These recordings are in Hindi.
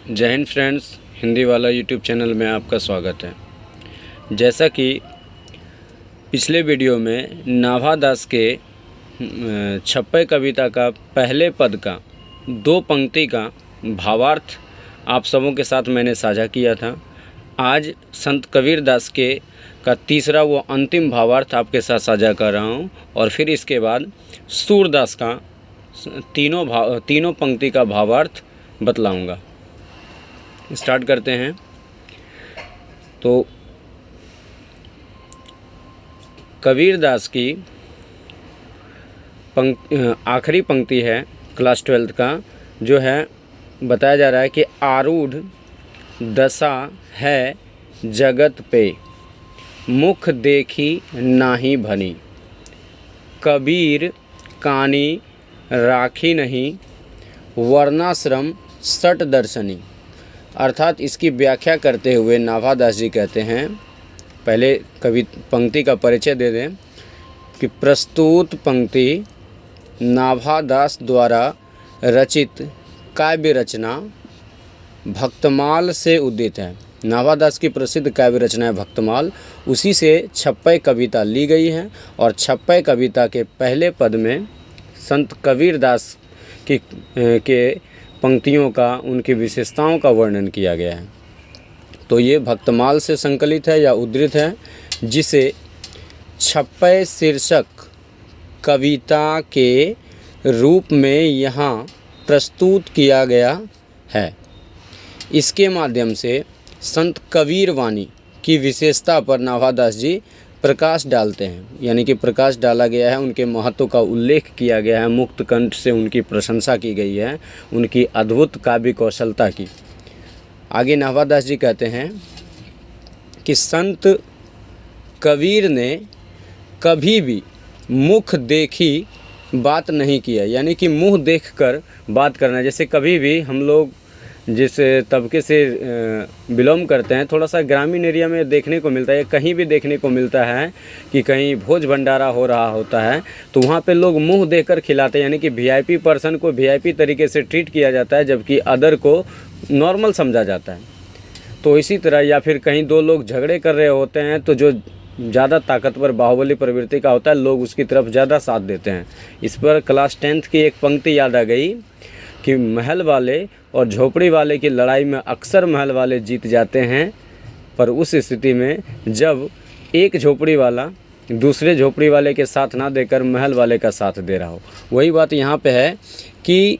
जय हिंद फ्रेंड्स, हिंदी वाला यूट्यूब चैनल में आपका स्वागत है। जैसा कि पिछले वीडियो में नाभा दास के छप्पय कविता का पहले पद का 2 पंक्ति का भावार्थ आप सबों के साथ मैंने साझा किया था। आज संत कबीर दास के का तीसरा वो अंतिम भावार्थ आपके साथ साझा कर रहा हूँ और फिर इसके बाद सूरदास का तीनों पंक्ति का भावार्थ बतलाऊँगा। स्टार्ट करते हैं। तो कबीर दास की आखिरी पंक्ति है क्लास 12 का, जो है बताया जा रहा है कि आरूढ़ दशा है जगत पे, मुख देखी नाही भनी, कबीर कानी राखी नहीं, वर्णाश्रम सट दर्शनी। अर्थात इसकी व्याख्या करते हुए नाभा दास जी कहते हैं, पहले कवि पंक्ति का परिचय दे दें कि प्रस्तुत पंक्ति नाभा दास द्वारा रचित काव्य रचना भक्तमाल से उदित है। नाभा दास की प्रसिद्ध काव्य रचना है भक्तमाल, उसी से छप्पय कविता ली गई है और छप्पय कविता के पहले पद में संत कबीर दास के पंक्तियों का, उनकी विशेषताओं का वर्णन किया गया है। तो ये भक्तमाल से संकलित है या उद्धृत है, जिसे छप्पय शीर्षक कविता के रूप में यहाँ प्रस्तुत किया गया है। इसके माध्यम से संत कबीर वाणी की विशेषता पर नाभा दास जी प्रकाश डालते हैं, यानी कि प्रकाश डाला गया है, उनके महत्व का उल्लेख किया गया है, मुक्त कंठ से उनकी प्रशंसा की गई है, उनकी अद्भुत काव्य कौशलता की। आगे नाभा दास जी कहते हैं कि संत कबीर ने कभी भी मुख देखी बात नहीं किया, यानी कि मुंह देखकर बात करना। जैसे कभी भी हम लोग जिस तबके से बिलोंग करते हैं, थोड़ा सा ग्रामीण एरिया में देखने को मिलता है, कहीं भी देखने को मिलता है कि कहीं भोज भंडारा हो रहा होता है तो वहाँ पे लोग मुंह देखकर खिलाते हैं, यानी कि वीआईपी पर्सन को वीआईपी तरीके से ट्रीट किया जाता है, जबकि अदर को नॉर्मल समझा जाता है। तो इसी तरह, या फिर कहीं 2 लोग झगड़े कर रहे होते हैं तो जो ज़्यादा ताकतवर बाहुबली प्रवृत्ति का होता है, लोग उसकी तरफ ज़्यादा साथ देते हैं। इस पर क्लास 10th की एक पंक्ति याद आ गई कि महल वाले और झोपड़ी वाले की लड़ाई में अक्सर महल वाले जीत जाते हैं, पर उस स्थिति में जब एक झोपड़ी वाला दूसरे झोपड़ी वाले के साथ ना देकर महल वाले का साथ दे रहा हो। वही बात यहाँ पे है कि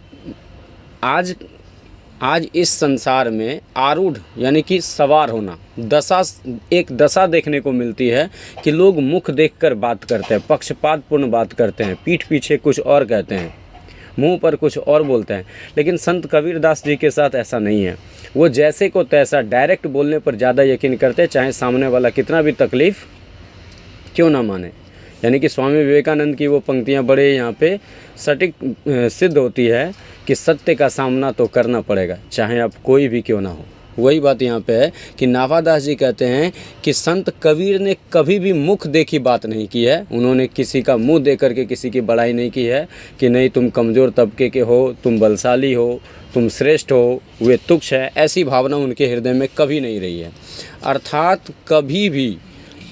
आज इस संसार में आरूढ़ यानी कि सवार होना, एक दशा देखने को मिलती है कि लोग मुख देखकर बात करते हैं, पक्षपातपूर्ण बात करते हैं, पीठ पीछे कुछ और कहते हैं, मुंह पर कुछ और बोलते हैं। लेकिन संत कबीर दास जी के साथ ऐसा नहीं है। वो जैसे को तैसा डायरेक्ट बोलने पर ज़्यादा यकीन करते हैं, चाहे सामने वाला कितना भी तकलीफ़ क्यों ना माने। यानी कि स्वामी विवेकानंद की वो पंक्तियाँ बड़े यहाँ पे सटीक सिद्ध होती है कि सत्य का सामना तो करना पड़ेगा, चाहे आप कोई भी क्यों ना हो। वही बात यहाँ पे है कि नाभा दास जी कहते हैं कि संत कबीर ने कभी भी मुख देखी बात नहीं की है। उन्होंने किसी का मुंह देख करके किसी की बड़ाई नहीं की है कि नहीं तुम कमज़ोर तबके के हो, तुम बलशाली हो, तुम श्रेष्ठ हो, वे तुच्छ है। ऐसी भावना उनके हृदय में कभी नहीं रही है। अर्थात कभी भी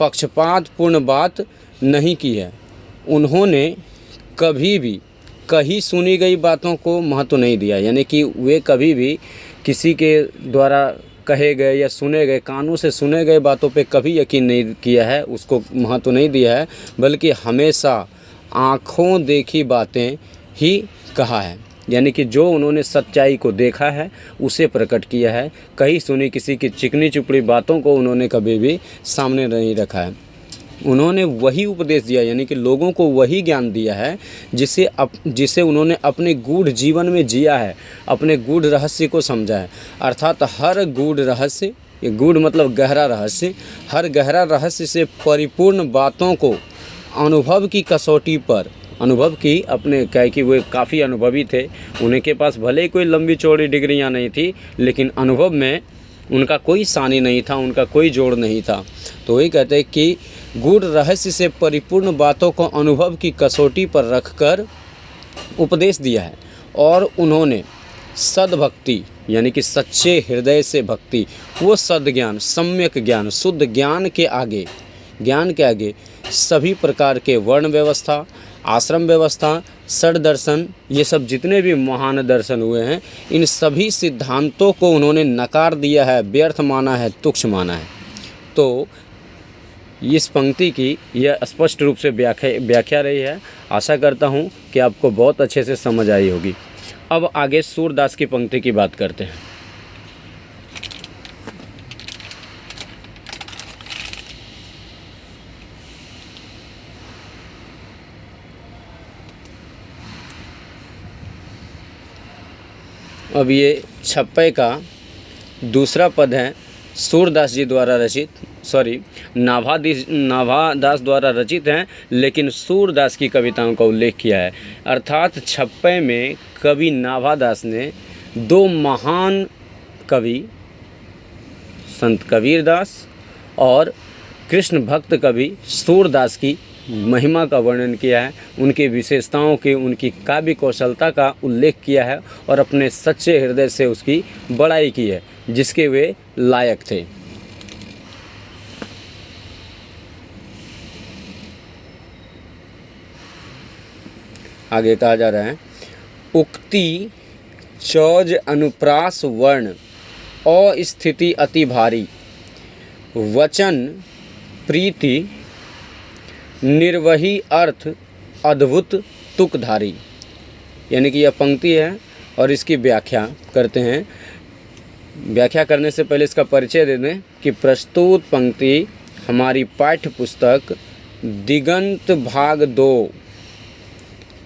पक्षपातपूर्ण बात नहीं की है। उन्होंने कभी भी कहीं सुनी गई बातों को महत्व नहीं दिया, यानी कि वे कभी भी किसी के द्वारा कहे गए या सुने गए, कानों से सुने गए बातों पे कभी यकीन नहीं किया है, उसको महत्व नहीं दिया है, बल्कि हमेशा आँखों देखी बातें ही कहा है। यानी कि जो उन्होंने सच्चाई को देखा है उसे प्रकट किया है। कहीं सुनी किसी की चिकनी चुपड़ी बातों को उन्होंने कभी भी सामने नहीं रखा है। उन्होंने वही उपदेश दिया, यानी कि लोगों को वही ज्ञान दिया है जिसे उन्होंने अपने गूढ़ जीवन में जिया है, अपने गूढ़ रहस्य को समझा है। अर्थात हर गूढ़ रहस्य, ये गूढ़ मतलब गहरा रहस्य, हर गहरा रहस्य से परिपूर्ण बातों को अनुभव की कसौटी पर, अनुभव की अपने क्या कि वो काफ़ी अनुभवी थे, उनके पास भले ही कोई लंबी चौड़ी डिग्रियाँ नहीं थी, लेकिन अनुभव में उनका कोई सानी नहीं था, उनका कोई जोड़ नहीं था। तो वही कहते हैं कि गूढ़ रहस्य से परिपूर्ण बातों को अनुभव की कसौटी पर रखकर उपदेश दिया है और उन्होंने सद्भक्ति यानी कि सच्चे हृदय से भक्ति, वो सद्ज्ञान, सम्यक ज्ञान, शुद्ध ज्ञान के आगे सभी प्रकार के वर्ण व्यवस्था, आश्रम व्यवस्था, षड दर्शन, ये सब जितने भी महान दर्शन हुए हैं, इन सभी सिद्धांतों को उन्होंने नकार दिया है, व्यर्थ माना है, तुच्छ माना है। तो इस पंक्ति की यह स्पष्ट रूप से व्याख्या रही है। आशा करता हूँ कि आपको बहुत अच्छे से समझ आई होगी। अब आगे सूरदास की पंक्ति की बात करते हैं। अब ये छप्पे का दूसरा पद है, सूरदास जी द्वारा रचित, नाभादास द्वारा रचित हैं, लेकिन सूरदास की कविताओं का उल्लेख किया है। अर्थात छप्पे में कवि नाभादास ने दो महान कवि, संत कबीरदास और कृष्ण भक्त कवि सूरदास की महिमा का वर्णन किया है, उनकी विशेषताओं की, उनकी काव्य कौशलता का उल्लेख किया है और अपने सच्चे हृदय से उसकी बड़ाई की है, जिसके वे लायक थे। आगे कहा जा रहा है, उक्ति चौज अनुप्रास वर्ण अस्थिति अति भारी, वचन प्रीति निर्वही अर्थ अद्भुत तुकधारी। यानी कि यह पंक्ति है और इसकी व्याख्या करते हैं। व्याख्या करने से पहले इसका परिचय दे दें कि प्रस्तुत पंक्ति हमारी पाठ्य पुस्तक दिगंत भाग 2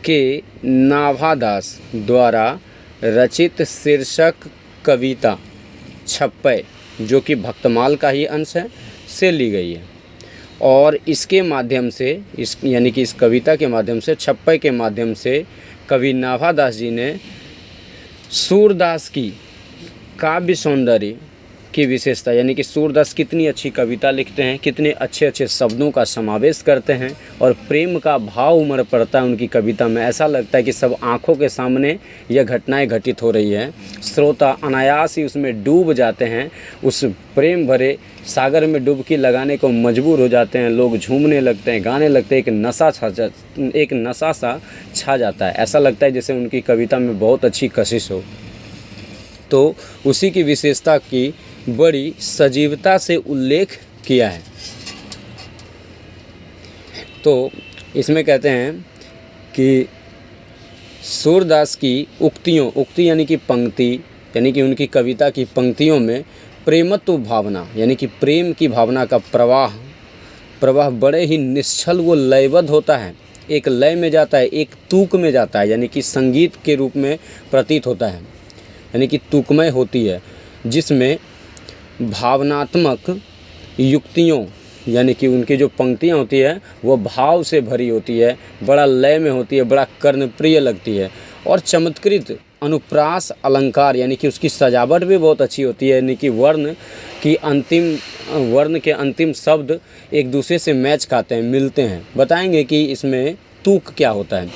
के नाभादास द्वारा रचित शीर्षक कविता छप्पे, जो कि भक्तमाल का ही अंश है, से ली गई है। और इसके माध्यम से, यानी कि इस कविता के माध्यम से, छप्पे के माध्यम से कवि नाभादास जी ने सूरदास की काव्य सौंदर्य की विशेषता, यानी कि सूरदास कितनी अच्छी कविता लिखते हैं, कितने अच्छे अच्छे शब्दों का समावेश करते हैं और प्रेम का भाव उमड़ पड़ता है उनकी कविता में। ऐसा लगता है कि सब आँखों के सामने यह घटनाएं घटित हो रही हैं, श्रोता अनायास ही उसमें डूब जाते हैं, उस प्रेम भरे सागर में डुबकी लगाने को मजबूर हो जाते हैं, लोग झूमने लगते हैं, गाने लगते हैं, एक नशा सा छा जाता है। ऐसा लगता है जैसे उनकी कविता में बहुत अच्छी कशिश हो। तो उसी की विशेषता की बड़ी सजीवता से उल्लेख किया है। तो इसमें कहते हैं कि सूरदास की उक्ति यानी कि पंक्ति, यानी कि उनकी कविता की पंक्तियों में प्रेमत्व भावना, यानी कि प्रेम की भावना का प्रवाह बड़े ही निश्चल, वो लयबद्ध होता है, एक लय में जाता है, एक तूक में जाता है, यानी कि संगीत के रूप में प्रतीत होता है, यानी कि तुकमय होती है, जिसमें भावनात्मक युक्तियों, यानी कि उनकी जो पंक्तियाँ होती है वो भाव से भरी होती है, बड़ा लय में होती है, बड़ा कर्णप्रिय लगती है। और चमत्कृत अनुप्रास अलंकार, यानी कि उसकी सजावट भी बहुत अच्छी होती है, यानी कि वर्ण के अंतिम शब्द एक दूसरे से मैच खाते हैं, मिलते हैं। बताएंगे कि इसमें तूक क्या होता है।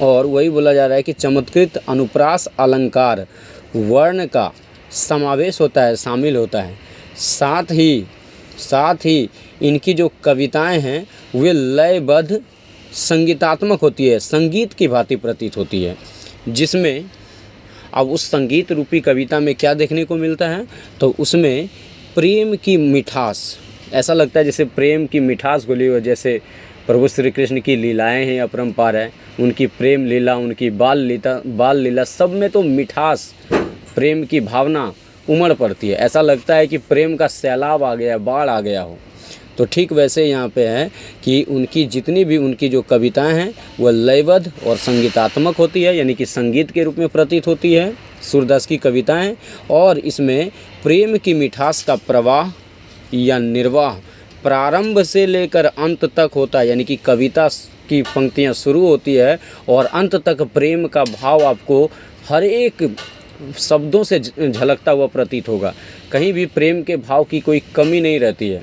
और वही बोला जा रहा है कि चमत्कृत अनुप्रास अलंकार वर्ण का समावेश होता है, शामिल होता है। साथ ही इनकी जो कविताएं हैं वे लयबद्ध संगीतात्मक होती है, संगीत की भांति प्रतीत होती है, जिसमें अब उस संगीत रूपी कविता में क्या देखने को मिलता है, तो उसमें प्रेम की मिठास, ऐसा लगता है जैसे प्रेम की मिठास घुली हो, जैसे प्रभु श्री कृष्ण की लीलाएं हैं अपरंपार है, उनकी प्रेम लीला, उनकी बाल लीला, सब में तो मिठास, प्रेम की भावना उमड़ पड़ती है। ऐसा लगता है कि प्रेम का सैलाब आ गया, बाढ़ आ गया हो। तो ठीक वैसे यहाँ पे है कि उनकी जितनी भी उनकी जो कविताएं हैं वह लयबद्ध और संगीतात्मक होती है, यानी कि संगीत के रूप में प्रतीत होती है सूरदास की कविताएं, और इसमें प्रेम की मिठास का प्रवाह या निर्वाह प्रारंभ से लेकर अंत तक होता है, यानी कि कविता की पंक्तियाँ शुरू होती है और अंत तक प्रेम का भाव आपको हर एक शब्दों से झलकता हुआ प्रतीत होगा। कहीं भी प्रेम के भाव की कोई कमी नहीं रहती है।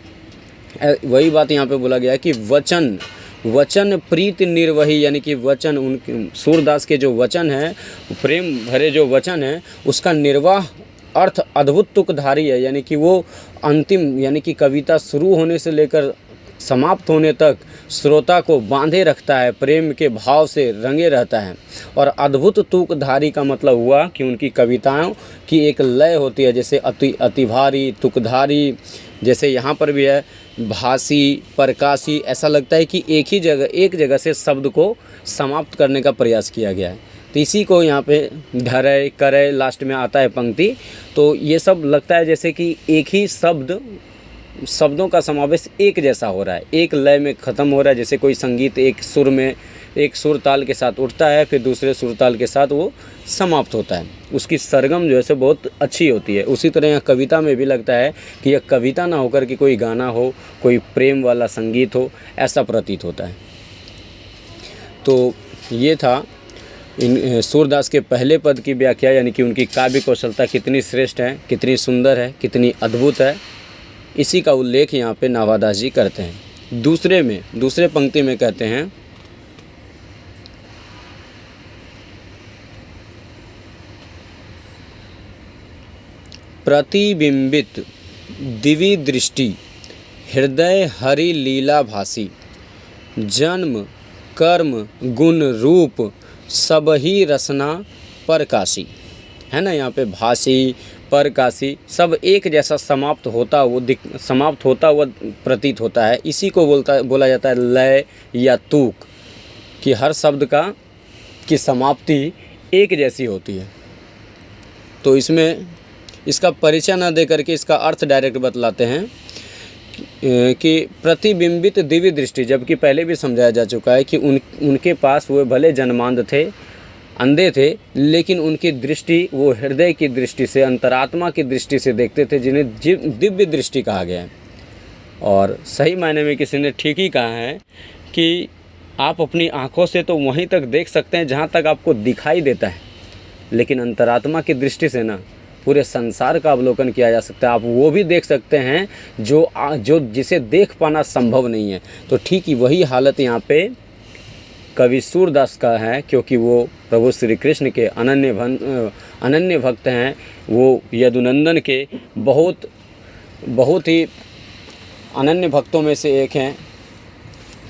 वही बात यहाँ पे बोला गया है कि वचन वचन प्रीत निर्वही, यानी कि वचन उनके सूरदास के जो वचन हैं, प्रेम भरे जो वचन हैं, उसका निर्वाह अर्थ अद्भुत तुकधारी है। यानी कि वो अंतिम, यानी कि कविता शुरू होने से लेकर समाप्त होने तक श्रोता को बांधे रखता है, प्रेम के भाव से रंगे रहता है। और अद्भुत तुकधारी का मतलब हुआ कि उनकी कविताओं की एक लय होती है, जैसे अतिभारी, तुकधारी, जैसे यहाँ पर भी है भासी, प्रकाशी। ऐसा लगता है कि एक जगह से शब्द को समाप्त करने का प्रयास किया गया है। तो इसी को यहाँ पे ढरे करे लास्ट में आता है पंक्ति। तो ये सब लगता है जैसे कि एक ही शब्दों का समावेश एक जैसा हो रहा है, एक लय में ख़त्म हो रहा है। जैसे कोई संगीत एक सुर में, एक सुर ताल के साथ उठता है, फिर दूसरे सुर ताल के साथ वो समाप्त होता है, उसकी सरगम जो है सो बहुत अच्छी होती है। उसी तरह यहाँ कविता में भी लगता है कि यह कविता ना होकर कि कोई गाना हो, कोई प्रेम वाला संगीत हो, ऐसा प्रतीत होता है। तो ये था इन सूरदास के पहले पद की व्याख्या, यानी कि उनकी काव्य कौशलता कितनी श्रेष्ठ है, कितनी सुंदर है, कितनी अद्भुत है, इसी का उल्लेख यहाँ पे नाभादास जी करते हैं। दूसरे पंक्ति में कहते हैं, प्रतिबिंबित दिव्य दृष्टि हृदय हरि लीला भासी, जन्म कर्म गुण रूप सबही रसना परकाशी। है ना, यहाँ पे भासी, परकाशी सब एक जैसा समाप्त होता हुआ प्रतीत होता है। इसी को बोला जाता है लय या तूक, कि हर शब्द की समाप्ति एक जैसी होती है। तो इसमें इसका परिचय न दे करके इसका अर्थ डायरेक्ट बतलाते हैं कि प्रतिबिंबित दिव्य दृष्टि, जबकि पहले भी समझाया जा चुका है कि उनके पास वो भले जन्मांध थे, अंधे थे, लेकिन उनकी दृष्टि वो हृदय की दृष्टि से, अंतरात्मा की दृष्टि से देखते थे, जिन्हें दिव्य दृष्टि कहा गया है। और सही मायने में किसी ने ठीक ही कहा है कि आप अपनी आँखों से तो वहीं तक देख सकते हैं जहाँ तक आपको दिखाई देता है, लेकिन अंतरात्मा की दृष्टि से ना पूरे संसार का अवलोकन किया जा सकता है। आप वो भी देख सकते हैं जो जिसे देख पाना संभव नहीं है। तो ठीक ही वही हालत यहाँ पे कवि सूरदास का है, क्योंकि वो प्रभु श्री कृष्ण के अनन्य भक्त हैं। वो यदुनंदन के बहुत ही अनन्य भक्तों में से एक हैं।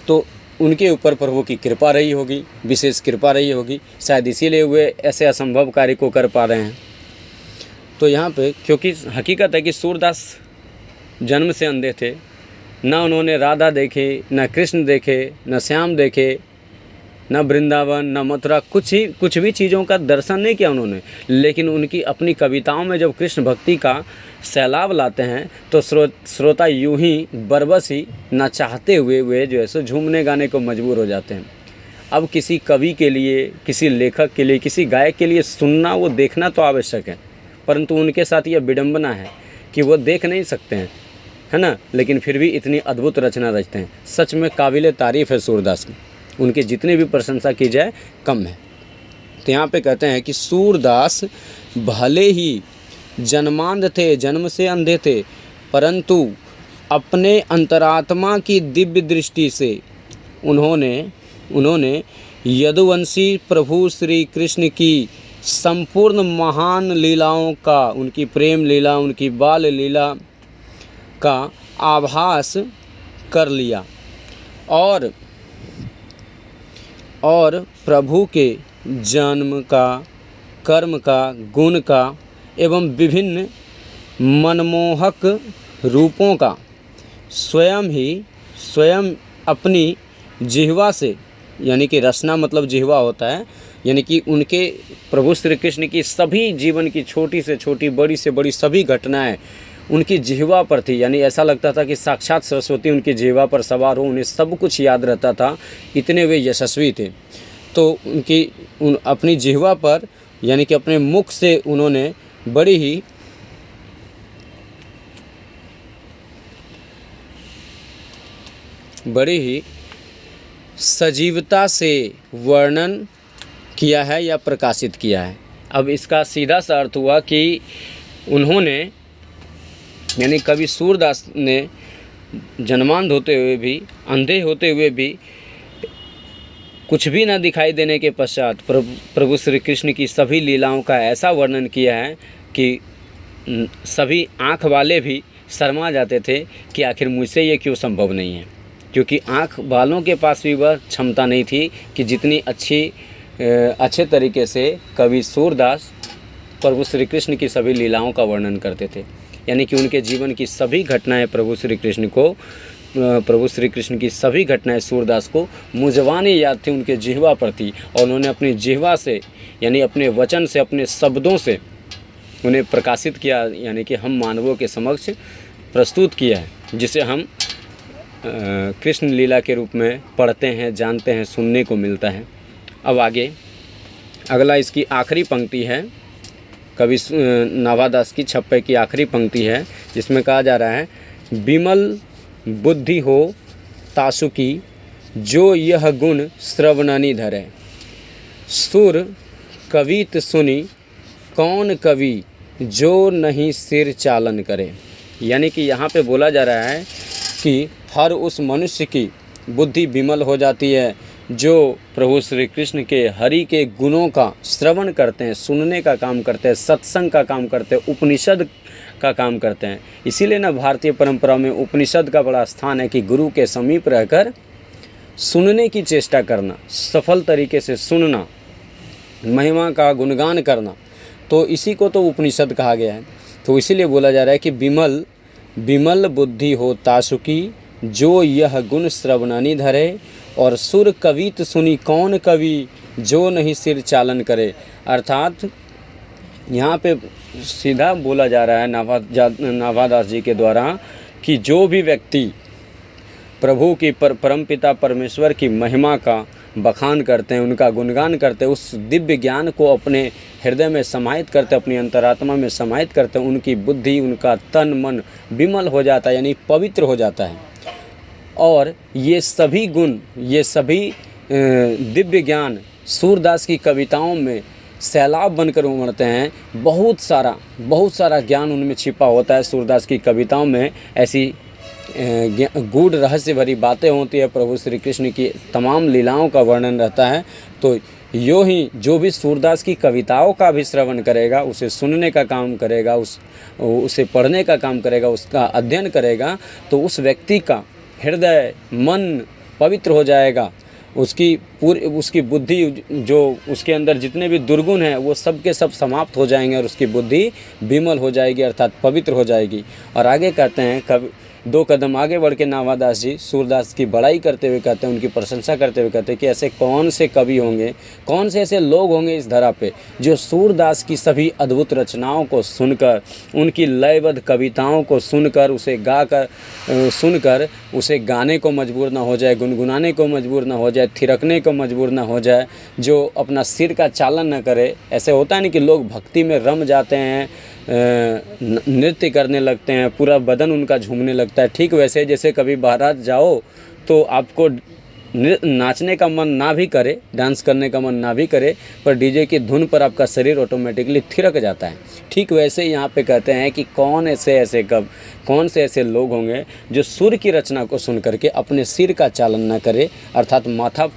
तो उनके ऊपर प्रभु की कृपा रही होगी, विशेष कृपा रही होगी, शायद इसीलिए वे ऐसे असंभव कार्य को कर पा रहे हैं। तो यहाँ पे क्योंकि हकीकत है कि सूरदास जन्म से अंधे थे, ना उन्होंने राधा देखे, ना कृष्ण देखे, ना श्याम देखे, न वृंदावन, न मथुरा, कुछ भी चीज़ों का दर्शन नहीं किया उन्होंने। लेकिन उनकी अपनी कविताओं में जब कृष्ण भक्ति का सैलाब लाते हैं तो श्रोता यूं ही बरबस ही ना चाहते हुए वे जो है सो झूमने गाने को मजबूर हो जाते हैं। अब किसी कवि के लिए, किसी लेखक के लिए, किसी गायक के लिए सुनना वो देखना तो आवश्यक है, परंतु उनके साथ यह विडंबना है कि वो देख नहीं सकते हैं, है ना, लेकिन फिर भी इतनी अद्भुत रचना रचते हैं। सच में काबिल तारीफ़ है सूरदास की, उनके जितने भी प्रशंसा की जाए कम है। तो यहाँ पे कहते हैं कि सूरदास भले ही जन्मांध थे, जन्म से अंधे थे, परंतु अपने अंतरात्मा की दिव्य दृष्टि से उन्होंने यदुवंशी प्रभु श्री कृष्ण की संपूर्ण महान लीलाओं का, उनकी प्रेम लीला, उनकी बाल लीला का आभास कर लिया और प्रभु के जन्म का, कर्म का, गुण का एवं विभिन्न मनमोहक रूपों का स्वयं अपनी जिह्वा से, यानी कि रसना मतलब जिह्वा होता है, यानी कि उनके प्रभु श्री कृष्ण की सभी जीवन की छोटी से छोटी, बड़ी से बड़ी सभी घटनाएं उनकी जिह्वा पर थी। यानी ऐसा लगता था कि साक्षात सरस्वती उनकी जिह्वा पर सवार हो, उन्हें सब कुछ याद रहता था, इतने वे यशस्वी थे। तो अपनी जिह्वा पर, यानी कि अपने मुख से उन्होंने बड़ी ही सजीवता से वर्णन किया है या प्रकाशित किया है। अब इसका सीधा सा अर्थ हुआ कि उन्होंने, यानी कवि सूरदास ने जन्मांध होते हुए भी, अंधे होते हुए भी कुछ भी न दिखाई देने के पश्चात प्रभु श्री कृष्ण की सभी लीलाओं का ऐसा वर्णन किया है कि सभी आँख वाले भी शर्मा जाते थे कि आखिर मुझसे ये क्यों संभव नहीं है, क्योंकि आँख वालों के पास भी वह क्षमता नहीं थी कि जितनी अच्छे तरीके से कवि सूरदास प्रभु श्री कृष्ण की सभी लीलाओं का वर्णन करते थे। यानी कि उनके जीवन की सभी घटनाएं प्रभु श्री कृष्ण की सभी घटनाएं सूरदास को मुझवानी याद थी, उनके जिह्वा पर थी, और उन्होंने अपनी जिह्वा से यानी अपने वचन से, अपने शब्दों से उन्हें प्रकाशित किया, यानी कि हम मानवों के समक्ष प्रस्तुत किया है, जिसे हम कृष्ण लीला के रूप में पढ़ते हैं, जानते हैं, सुनने को मिलता है। अब आगे अगला इसकी आखिरी पंक्ति है, कवि नाभादास की छप्पे की आखिरी पंक्ति है, जिसमें कहा जा रहा है, विमल बुद्धि हो तासुकी जो यह गुण श्रवणानी धरे, सुर कवित सुनी कौन कवि जो नहीं सिर चालन करे। यानी कि यहाँ पे बोला जा रहा है कि हर उस मनुष्य की बुद्धि विमल हो जाती है जो प्रभु श्री कृष्ण के हरि के गुणों का श्रवण करते हैं, सुनने का काम करते हैं, सत्संग का काम करते हैं, उपनिषद का काम करते हैं। इसीलिए ना भारतीय परंपरा में उपनिषद का बड़ा स्थान है कि गुरु के समीप रहकर सुनने की चेष्टा करना, सफल तरीके से सुनना, महिमा का गुणगान करना, तो इसी को तो उपनिषद कहा गया है। तो इसीलिए बोला जा रहा है कि विमल बुद्धि हो तासुकी जो यह गुण श्रवणानी धरे, और सुर कवित सुनी कौन कवि जो नहीं सिर चालन करे। अर्थात यहाँ पे सीधा बोला जा रहा है नाभादास जी के द्वारा कि जो भी व्यक्ति प्रभु की परमपिता परमेश्वर की महिमा का बखान करते हैं, उनका गुणगान करते हैं, उस दिव्य ज्ञान को अपने हृदय में समाहित करते हैं, अपनी अंतरात्मा में समाहित करते हैं, उनकी बुद्धि, उनका तन मन विमल हो जाता है, यानी पवित्र हो जाता है। और ये सभी गुण, ये सभी दिव्य ज्ञान सूरदास की कविताओं में सैलाब बनकर उमड़ते हैं। बहुत सारा ज्ञान उनमें छिपा होता है। सूरदास की कविताओं में ऐसी गूढ़ रहस्य भरी बातें होती है, प्रभु श्री कृष्ण की तमाम लीलाओं का वर्णन रहता है। तो यूँ ही जो भी सूरदास की कविताओं का भी श्रवण करेगा, उसे सुनने का काम करेगा, उसे पढ़ने का काम करेगा, उसका अध्ययन करेगा, तो उस व्यक्ति का हृदय मन पवित्र हो जाएगा। उसकी बुद्धि, जो उसके अंदर जितने भी दुर्गुण हैं वो सब के सब समाप्त हो जाएंगे और उसकी बुद्धि विमल हो जाएगी, अर्थात पवित्र हो जाएगी। और आगे कहते हैं, 2 कदम आगे बढ़ के नाभादास जी सूरदास की बड़ाई करते हुए कहते हैं, उनकी प्रशंसा करते हुए कहते हैं कि ऐसे कौन से कवि होंगे, कौन से ऐसे लोग होंगे इस धरा पे जो सूरदास की सभी अद्भुत रचनाओं को सुनकर, उनकी लयबद्ध कविताओं को सुनकर, उसे गाने को मजबूर ना हो जाए, गुनगुनाने को मजबूर ना हो जाए, थिरकने को मजबूर ना हो जाए, जो अपना सिर का चालन न करे। ऐसे होता है नहीं कि लोग भक्ति में रम जाते हैं, नृत्य करने लगते हैं, पूरा बदन उनका झूमने लगता है। ठीक वैसे जैसे कभी बारात जाओ तो आपको नाचने का मन ना भी करे, डांस करने का मन ना भी करे, पर डीजे की धुन पर आपका शरीर ऑटोमेटिकली थिरक जाता है। ठीक वैसे यहाँ पे कहते हैं कि कौन से ऐसे लोग होंगे जो सूर्य की रचना को सुन करके अपने सिर का चालन ना करे, अर्थात माथा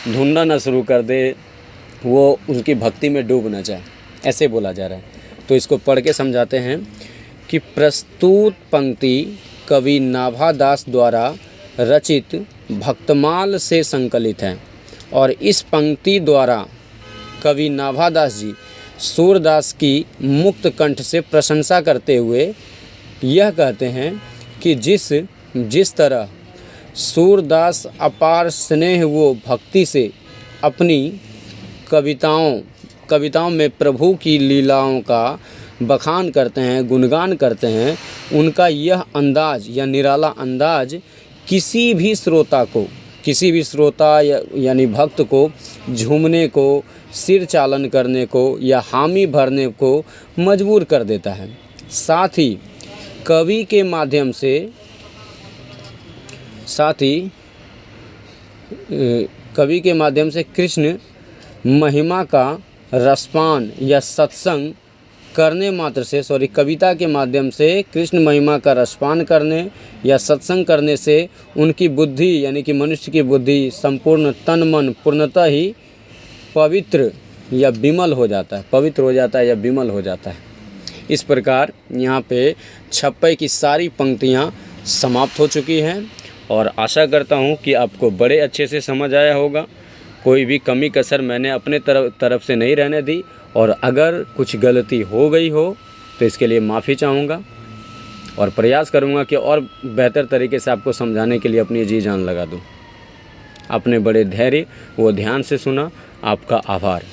ढूंढना ना शुरू कर दे, वो उसकी भक्ति में डूब ना जाए, ऐसे बोला जा रहा है। तो इसको पढ़ के समझाते हैं कि प्रस्तुत पंक्ति कवि नाभादास द्वारा रचित भक्तमाल से संकलित है, और इस पंक्ति द्वारा कवि नाभादास जी सूरदास की मुक्त कंठ से प्रशंसा करते हुए यह कहते हैं कि जिस तरह सूरदास अपार स्नेह व भक्ति से अपनी कविताओं में प्रभु की लीलाओं का बखान करते हैं, गुणगान करते हैं, उनका यह अंदाज या निराला अंदाज किसी भी श्रोता यानी भक्त को झूमने को, सिर चालन करने को या हामी भरने को मजबूर कर देता है। साथ ही कवि के माध्यम से कृष्ण महिमा का रसपान या सत्संग करने मात्र से कविता के माध्यम से कृष्ण महिमा का रसपान करने या सत्संग करने से उनकी बुद्धि यानी कि मनुष्य की बुद्धि संपूर्ण तन मन पूर्णतः ही पवित्र या विमल हो जाता है, पवित्र हो जाता है या विमल हो जाता है। इस प्रकार यहाँ पे छप्पे की सारी पंक्तियाँ समाप्त हो चुकी हैं और आशा करता हूँ कि आपको बड़े अच्छे से समझ आया होगा। कोई भी कमी कसर मैंने अपने तरफ से नहीं रहने दी और अगर कुछ गलती हो गई हो तो इसके लिए माफ़ी चाहूँगा और प्रयास करूँगा कि और बेहतर तरीके से आपको समझाने के लिए अपनी जी जान लगा दूँ। आपने बड़े धैर्य व ध्यान से सुना, आपका आभार।